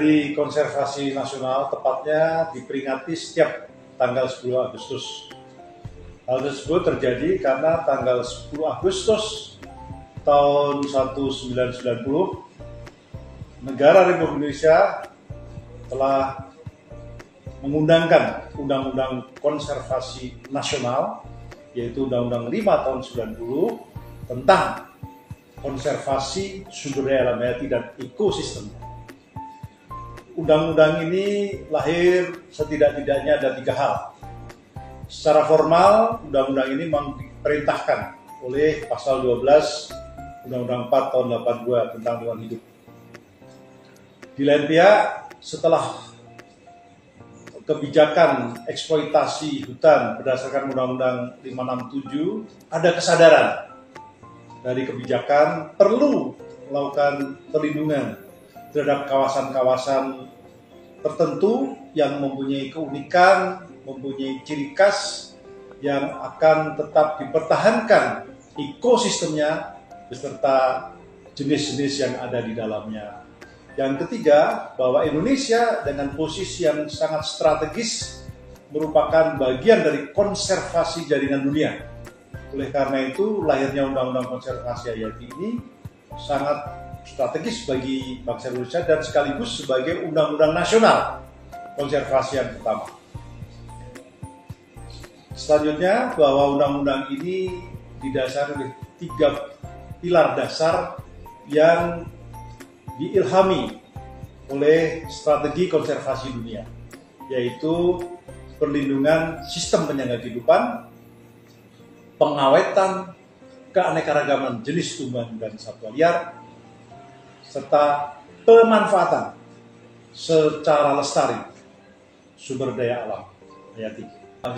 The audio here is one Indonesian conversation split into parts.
Hari Konservasi Nasional tepatnya diperingati setiap tanggal 10 Agustus. Hal tersebut terjadi karena tanggal 10 Agustus tahun 1990 negara Republik Indonesia telah mengundangkan Undang-Undang Konservasi Nasional, yaitu Undang-Undang 5 tahun 90 tentang konservasi sumber daya alam hayati dan ekosistem. Undang-undang ini lahir setidak-tidaknya ada 3 hal. Secara formal, undang-undang ini memang diperintahkan oleh pasal 12 Undang-Undang 4 tahun 82 tentang lingkungan hidup. Di lain pihak, setelah kebijakan eksploitasi hutan berdasarkan Undang-Undang 567, ada kesadaran dari kebijakan perlu melakukan perlindungan terhadap kawasan-kawasan tertentu yang mempunyai keunikan, mempunyai ciri khas yang akan tetap dipertahankan ekosistemnya beserta jenis-jenis yang ada di dalamnya. Yang ketiga, bahwa Indonesia dengan posisi yang sangat strategis merupakan bagian dari konservasi jaringan dunia. Oleh karena itu, lahirnya Undang-Undang Konservasi Hayati ini sangat strategis bagi bangsa Indonesia dan sekaligus sebagai undang-undang nasional konservasi yang pertama. Selanjutnya, bahwa undang-undang ini didasari oleh 3 pilar dasar yang diilhami oleh strategi konservasi dunia, yaitu perlindungan sistem penyangga kehidupan, pengawetan keanekaragaman jenis tumbuhan dan satwa liar, serta pemanfaatan secara lestari sumber daya alam hayati.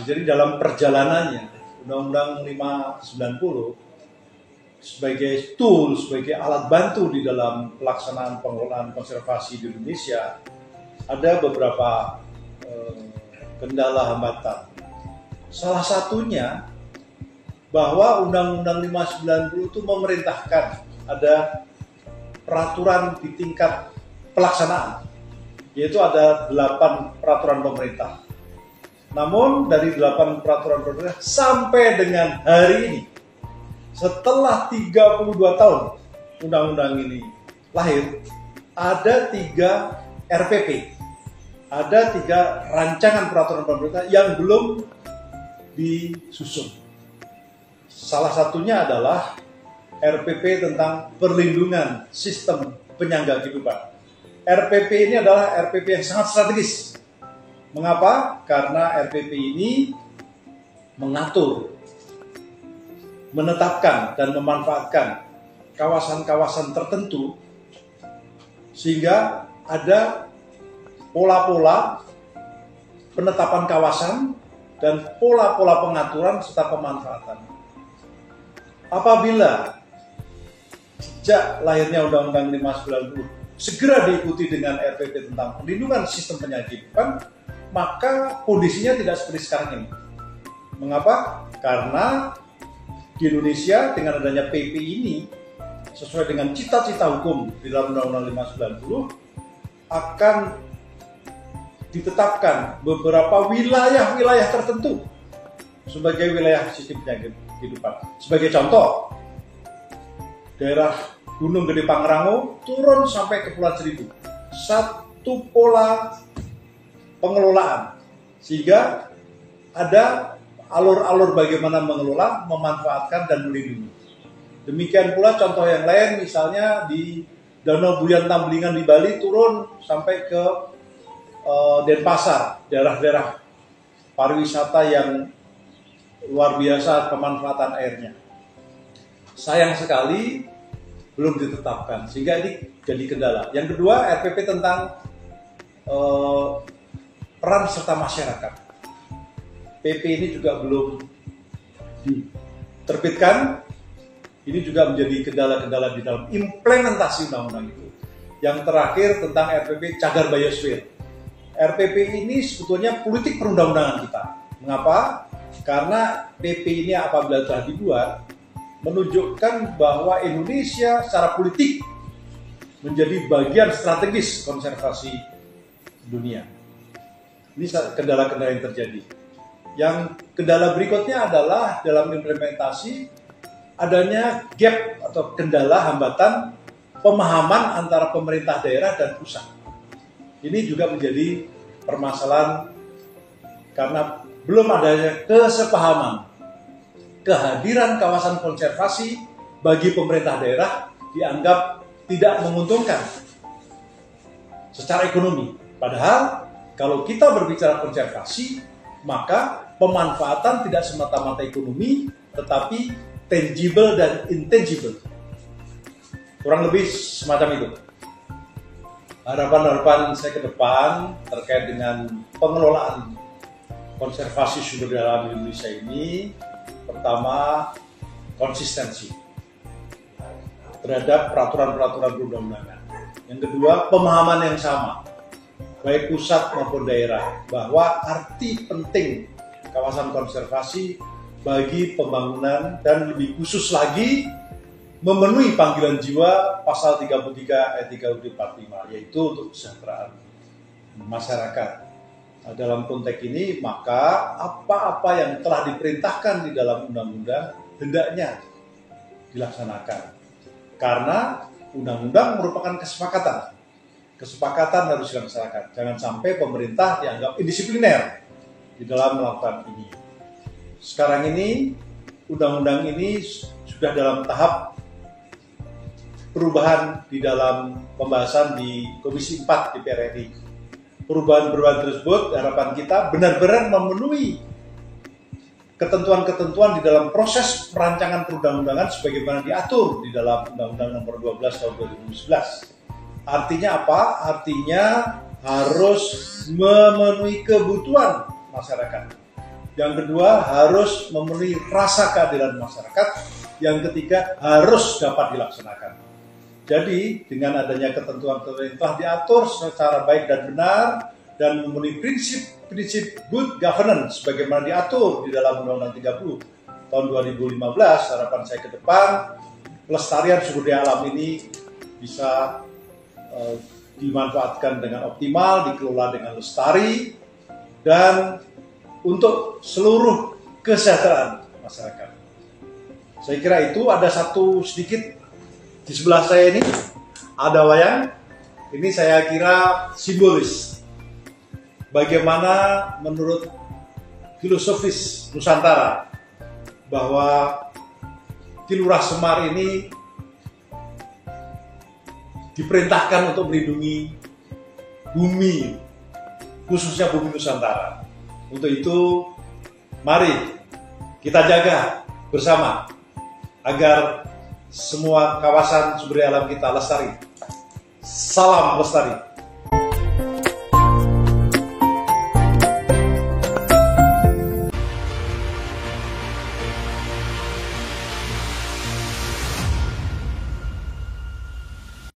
Jadi dalam perjalanannya, Undang-Undang 590 sebagai tool, sebagai alat bantu di dalam pelaksanaan pengelolaan konservasi di Indonesia, ada beberapa kendala hambatan. Salah satunya bahwa Undang-Undang 590 itu memerintahkan ada peraturan di tingkat pelaksanaan, yaitu ada 8 peraturan pemerintah. Namun dari 8 peraturan pemerintah sampai dengan hari ini, setelah 32 tahun undang-undang ini lahir, ada 3 RPP, ada 3 rancangan peraturan pemerintah yang belum disusun. Salah satunya adalah RPP tentang perlindungan sistem penyangga kehidupan. RPP ini adalah RPP yang sangat strategis. Mengapa? Karena RPP ini mengatur, menetapkan dan memanfaatkan kawasan-kawasan tertentu sehingga ada pola-pola penetapan kawasan dan pola-pola pengaturan serta pemanfaatan. Apabila sejak lahirnya Undang-Undang 590 segera diikuti dengan RPP tentang perlindungan sistem penyangga kehidupan, maka kondisinya tidak seperti sekarang ini. Mengapa? Karena di Indonesia dengan adanya PP ini, sesuai dengan cita-cita hukum di dalam Undang-Undang 590, akan ditetapkan beberapa wilayah-wilayah tertentu sebagai wilayah sistem penyangga kehidupan. Sebagai contoh, daerah Gunung Gede Pangrango turun sampai ke Kepulauan Seribu. Satu pola pengelolaan, sehingga ada alur-alur bagaimana mengelola, memanfaatkan, dan melindungi. Demikian pula contoh yang lain, misalnya di Danau Buyan Tambelingan di Bali turun sampai ke Denpasar, daerah-daerah pariwisata yang luar biasa pemanfaatan airnya. Sayang sekali belum ditetapkan, sehingga ini jadi kendala. Yang kedua, RPP tentang peran serta masyarakat. PP ini juga belum diterbitkan. Ini juga menjadi kendala-kendala di dalam implementasi undang-undang itu. Yang terakhir tentang RPP cagar biosfer. RPP ini sebetulnya politik perundang-undangan kita. Mengapa? Karena PP ini apabila telah dibuat menunjukkan bahwa Indonesia secara politik menjadi bagian strategis konservasi dunia. Ini kendala-kendala yang terjadi. Yang kendala berikutnya adalah dalam implementasi adanya gap atau kendala hambatan pemahaman antara pemerintah daerah dan pusat. Ini juga menjadi permasalahan karena belum adanya kesepahaman. Kehadiran kawasan konservasi bagi pemerintah daerah dianggap tidak menguntungkan secara ekonomi. Padahal kalau kita berbicara konservasi, maka pemanfaatan tidak semata-mata ekonomi, tetapi tangible dan intangible. Kurang lebih semacam itu. Harapan-harapan saya ke depan terkait dengan pengelolaan konservasi sumber daya alam di Indonesia ini, pertama, konsistensi terhadap peraturan-peraturan perundang-undangan. Yang kedua, pemahaman yang sama, baik pusat maupun daerah, bahwa arti penting kawasan konservasi bagi pembangunan dan lebih khusus lagi memenuhi panggilan jiwa pasal 33 ayat 3 UUD 45, yaitu untuk kesejahteraan masyarakat. Nah, dalam konteks ini, maka apa-apa yang telah diperintahkan di dalam undang-undang hendaknya dilaksanakan. Karena undang-undang merupakan kesepakatan. Kesepakatan harus dilaksanakan. Jangan sampai pemerintah dianggap indisipliner di dalam melakukan ini. Sekarang ini, undang-undang ini sudah dalam tahap perubahan di dalam pembahasan di Komisi 4 DPR RI. Perubahan-perubahan tersebut, harapan kita benar-benar memenuhi ketentuan-ketentuan di dalam proses perancangan perundang-undangan sebagaimana diatur di dalam Undang-Undang Nomor 12 Tahun 2011. Artinya apa? Artinya harus memenuhi kebutuhan masyarakat. Yang kedua, harus memenuhi rasa keadilan masyarakat. Yang ketiga, harus dapat dilaksanakan. Jadi, dengan adanya ketentuan pemerintah diatur secara baik dan benar dan memenuhi prinsip good governance sebagaimana diatur di dalam Undang-Undang 30 tahun 2015, harapan saya ke depan pelestarian sumber daya alam ini bisa dimanfaatkan dengan optimal, dikelola dengan lestari, dan untuk seluruh kesejahteraan masyarakat. Saya kira itu. Ada satu sedikit di sebelah saya ini, ada wayang. Ini saya kira simbolis bagaimana menurut filosofis Nusantara bahwa Ki Lurah Semar ini diperintahkan untuk melindungi bumi, khususnya bumi Nusantara. Untuk itu, mari kita jaga bersama agar semua kawasan sumber daya alam kita lestari. Salam lestari.